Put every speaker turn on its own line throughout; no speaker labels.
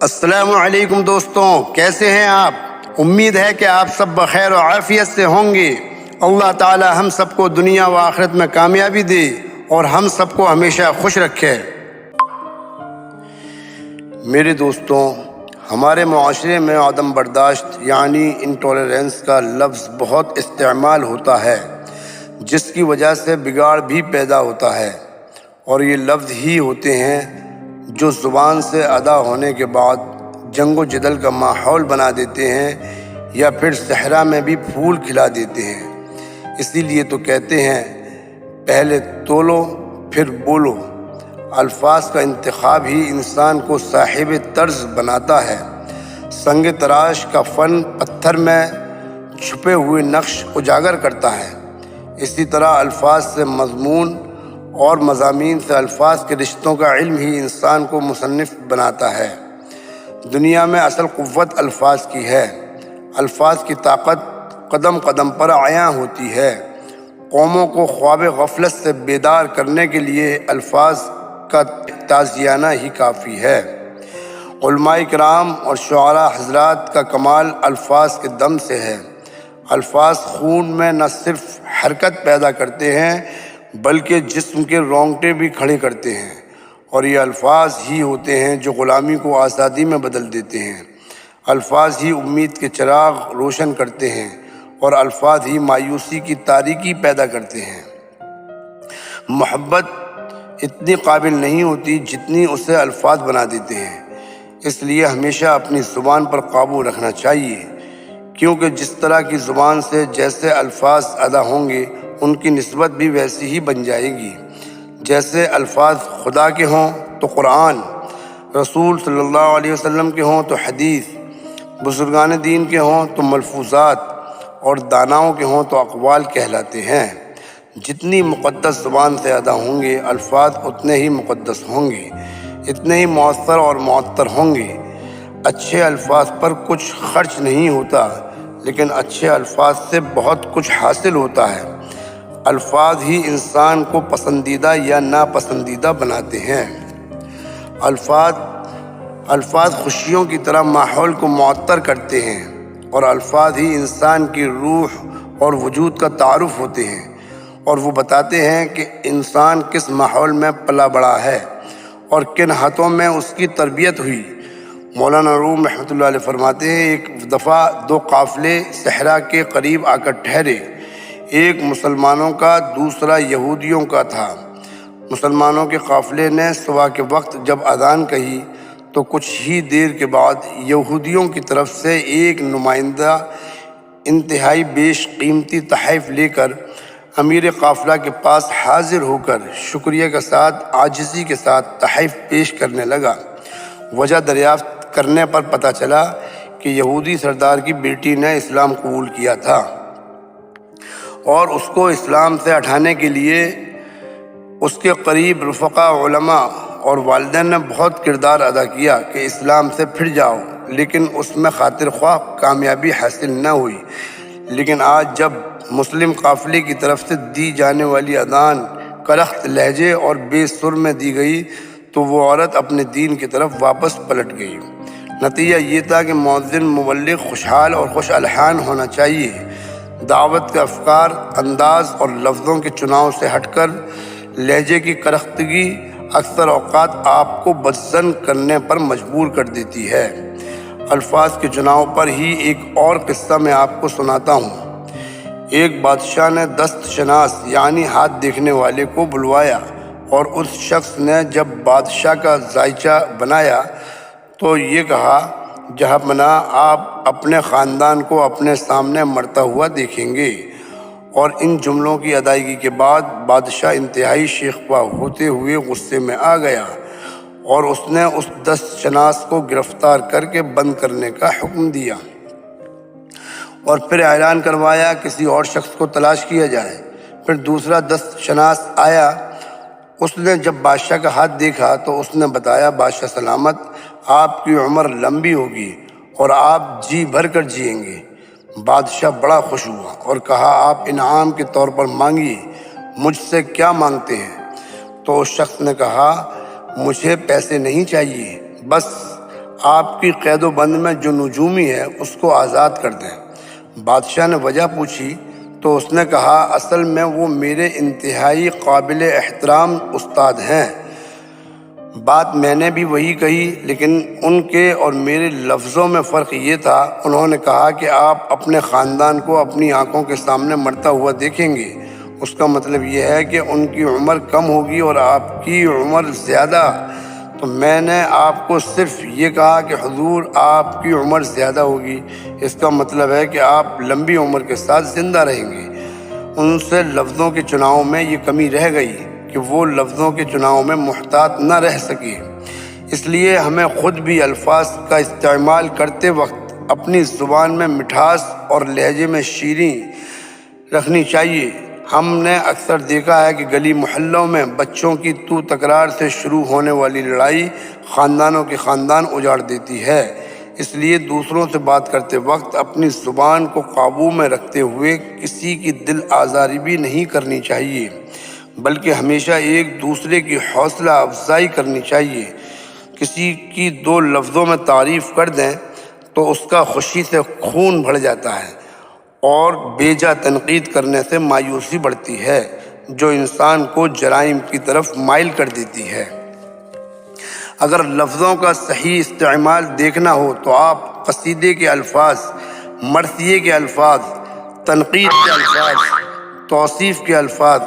السلام علیکم دوستوں، کیسے ہیں آپ؟ امید ہے کہ آپ سب بخیر و عافیت سے ہوں گے۔ اللہ تعالی ہم سب کو دنیا و آخرت میں کامیابی دے اور ہم سب کو ہمیشہ خوش رکھے۔ میرے دوستوں، ہمارے معاشرے میں عدم برداشت یعنی انٹالرنس کا لفظ بہت استعمال ہوتا ہے، جس کی وجہ سے بگاڑ بھی پیدا ہوتا ہے، اور یہ لفظ ہی ہوتے ہیں جو زبان سے ادا ہونے کے بعد جنگ و جدل کا ماحول بنا دیتے ہیں یا پھر صحرا میں بھی پھول کھلا دیتے ہیں۔ اسی لیے تو کہتے ہیں پہلے تولو پھر بولو۔ الفاظ کا انتخاب ہی انسان کو صاحب طرز بناتا ہے۔ سنگ تراش کا فن پتھر میں چھپے ہوئے نقش اجاگر کرتا ہے۔ اسی طرح الفاظ سے مضمون اور مضامین سے الفاظ کے رشتوں کا علم ہی انسان کو مصنف بناتا ہے۔ دنیا میں اصل قوت الفاظ کی ہے۔ الفاظ کی طاقت قدم قدم پر عیاں ہوتی ہے۔ قوموں کو خواب غفلت سے بیدار کرنے کے لیے الفاظ کا تازیانہ ہی کافی ہے۔ علماء کرام اور شعراء حضرات کا کمال الفاظ کے دم سے ہے۔ الفاظ خون میں نہ صرف حرکت پیدا کرتے ہیں بلکہ جسم کے رونگٹے بھی کھڑے کرتے ہیں، اور یہ الفاظ ہی ہوتے ہیں جو غلامی کو آزادی میں بدل دیتے ہیں۔ الفاظ ہی امید کے چراغ روشن کرتے ہیں اور الفاظ ہی مایوسی کی تاریکی پیدا کرتے ہیں۔ محبت اتنی قابل نہیں ہوتی جتنی اسے الفاظ بنا دیتے ہیں۔ اس لیے ہمیشہ اپنی زبان پر قابو رکھنا چاہیے، کیونکہ جس طرح کی زبان سے جیسے الفاظ ادا ہوں گے ان کی نسبت بھی ویسی ہی بن جائے گی۔ جیسے الفاظ خدا کے ہوں تو قرآن، رسول صلی اللہ علیہ وسلم کے ہوں تو حدیث، بزرگان دین کے ہوں تو ملفوظات، اور داناؤں کے ہوں تو اقوال کہلاتے ہیں۔ جتنی مقدس زبان سے ادا ہوں گے الفاظ اتنے ہی مقدس ہوں گے، اتنے ہی مؤثر اور معطر ہوں گے۔ اچھے الفاظ پر کچھ خرچ نہیں ہوتا، لیکن اچھے الفاظ سے بہت کچھ حاصل ہوتا ہے۔ الفاظ ہی انسان کو پسندیدہ یا ناپسندیدہ بناتے ہیں۔ الفاظ خوشیوں کی طرح ماحول کو معطر کرتے ہیں، اور الفاظ ہی انسان کی روح اور وجود کا تعارف ہوتے ہیں، اور وہ بتاتے ہیں کہ انسان کس ماحول میں پلا بڑھا ہے اور کن ہاتھوں میں اس کی تربیت ہوئی۔ مولانا روم رحمۃ اللہ علیہ فرماتے ہیں، ایک دفعہ دو قافلے صحرا کے قریب آ کر ٹھہرے۔ ایک مسلمانوں کا دوسرا یہودیوں کا تھا۔ مسلمانوں کے قافلے نے صبح کے وقت جب اذان کہی تو کچھ ہی دیر کے بعد یہودیوں کی طرف سے ایک نمائندہ انتہائی بیش قیمتی تحائف لے کر امیر قافلہ کے پاس حاضر ہو کر شکریہ کے ساتھ عاجزی کے ساتھ تحائف پیش کرنے لگا۔ وجہ دریافت کرنے پر پتہ چلا کہ یہودی سردار کی بیٹی نے اسلام قبول کیا تھا، اور اس کو اسلام سے ہٹانے کے لیے اس کے قریب رفقا علماء اور والدین نے بہت کردار ادا کیا کہ اسلام سے پھر جاؤ، لیکن اس میں خاطر خواہ کامیابی حاصل نہ ہوئی۔ لیکن آج جب مسلم قافلے کی طرف سے دی جانے والی اذان کرخت لہجے اور بے سر میں دی گئی تو وہ عورت اپنے دین کی طرف واپس پلٹ گئی۔ نتیجہ یہ تھا کہ مؤذن مبلغ خوشحال اور خوش الحان ہونا چاہیے۔ دعوت کے افکار، انداز اور لفظوں کے چناؤ سے ہٹ کر لہجے کی کرختگی اکثر اوقات آپ کو بدظن کرنے پر مجبور کر دیتی ہے۔ الفاظ کے چناؤ پر ہی ایک اور قصہ میں آپ کو سناتا ہوں۔ ایک بادشاہ نے دست شناس یعنی ہاتھ دیکھنے والے کو بلوایا، اور اس شخص نے جب بادشاہ کا ذائچہ بنایا تو یہ کہا، جہاں آپ اپنے خاندان کو اپنے سامنے مرتا ہوا دیکھیں گے۔ اور ان جملوں کی ادائیگی کے بعد بادشاہ انتہائی شیخپا ہوتے ہوئے غصے میں آ گیا، اور اس نے اس دست شناس کو گرفتار کر کے بند کرنے کا حکم دیا، اور پھر اعلان کروایا کسی اور شخص کو تلاش کیا جائے۔ پھر دوسرا دست شناس آیا، اس نے جب بادشاہ کا ہاتھ دیکھا تو اس نے بتایا، بادشاہ سلامت، آپ کی عمر لمبی ہوگی اور آپ جی بھر کر جئیں گے۔ بادشاہ بڑا خوش ہوا اور کہا، آپ انعام کے طور پر مانگیے، مجھ سے کیا مانگتے ہیں؟ تو اس شخص نے کہا، مجھے پیسے نہیں چاہیے، بس آپ کی قید و بند میں جو نجومی ہے اس کو آزاد کر دیں۔ بادشاہ نے وجہ پوچھی تو اس نے کہا اصل میں وہ میرے انتہائی قابل احترام استاد ہیں۔ بات میں نے بھی وہی کہی، لیکن ان کے اور میرے لفظوں میں فرق یہ تھا، انہوں نے کہا کہ آپ اپنے خاندان کو اپنی آنکھوں کے سامنے مرتا ہوا دیکھیں گے۔ اس کا مطلب یہ ہے کہ ان کی عمر کم ہوگی اور آپ کی عمر زیادہ۔ تو میں نے آپ کو صرف یہ کہا کہ حضور آپ کی عمر زیادہ ہوگی، اس کا مطلب ہے کہ آپ لمبی عمر کے ساتھ زندہ رہیں گے۔ ان سے لفظوں کے چناؤ میں یہ کمی رہ گئی کہ وہ لفظوں کے چناؤ میں محتاط نہ رہ سکے۔ اس لیے ہمیں خود بھی الفاظ کا استعمال کرتے وقت اپنی زبان میں مٹھاس اور لہجے میں شیریں رکھنی چاہیے۔ ہم نے اکثر دیکھا ہے کہ گلی محلوں میں بچوں کی تو تکرار سے شروع ہونے والی لڑائی خاندانوں کے خاندان اجاڑ دیتی ہے۔ اس لیے دوسروں سے بات کرتے وقت اپنی زبان کو قابو میں رکھتے ہوئے کسی کی دل آزاری بھی نہیں کرنی چاہیے، بلکہ ہمیشہ ایک دوسرے کی حوصلہ افزائی کرنی چاہیے۔ کسی کی دو لفظوں میں تعریف کر دیں تو اس کا خوشی سے خون بڑھ جاتا ہے اور بیجا تنقید کرنے سے مایوسی بڑھتی ہے، جو انسان کو جرائم کی طرف مائل کر دیتی ہے۔ اگر لفظوں کا صحیح استعمال دیکھنا ہو تو آپ قصیدے کے الفاظ، مرثیے کے الفاظ، تنقید کے الفاظ، توصیف کے الفاظ،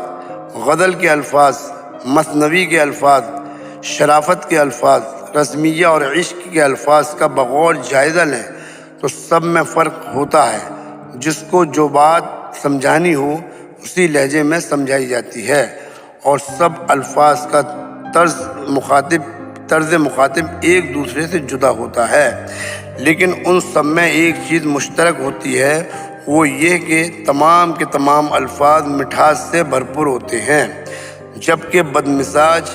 غزل کے الفاظ، مثنوی کے الفاظ، شرافت کے الفاظ، رزمیہ اور عشق کے الفاظ کا بغور جائزہ لیں تو سب میں فرق ہوتا ہے۔ جس کو جو بات سمجھانی ہو اسی لہجے میں سمجھائی جاتی ہے، اور سب الفاظ کا طرز مخاطب ایک دوسرے سے جدا ہوتا ہے، لیکن ان سب میں ایک چیز مشترک ہوتی ہے، وہ یہ کہ تمام کے تمام الفاظ مٹھاس سے بھرپور ہوتے ہیں، جبکہ بد مزاج،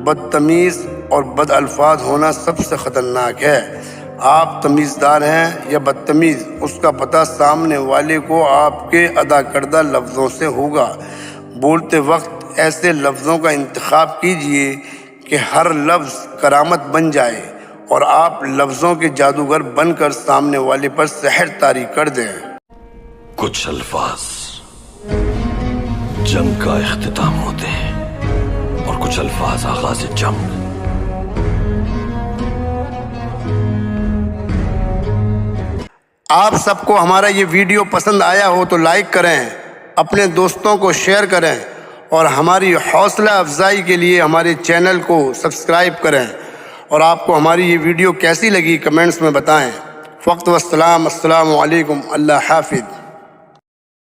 بدتمیز اور بد الفاظ ہونا سب سے خطرناک ہے۔ آپ تمیزدار ہیں یا بدتمیز، اس کا پتہ سامنے والے کو آپ کے ادا کردہ لفظوں سے ہوگا۔ بولتے وقت ایسے لفظوں کا انتخاب کیجیے کہ ہر لفظ کرامت بن جائے اور آپ لفظوں کے جادوگر بن کر سامنے والے پر سحر طاری کر دیں۔
کچھ الفاظ جنگ کا اختتام ہوتے ہیں اور کچھ الفاظ آغاز جنگ۔
آپ سب کو ہمارا یہ ویڈیو پسند آیا ہو تو لائک کریں، اپنے دوستوں کو شیئر کریں اور ہماری حوصلہ افزائی کے لیے ہمارے چینل کو سبسکرائب کریں، اور آپ کو ہماری یہ ویڈیو کیسی لگی کمنٹس میں بتائیں۔ وقت والسلام، السلام علیکم، اللہ حافظ۔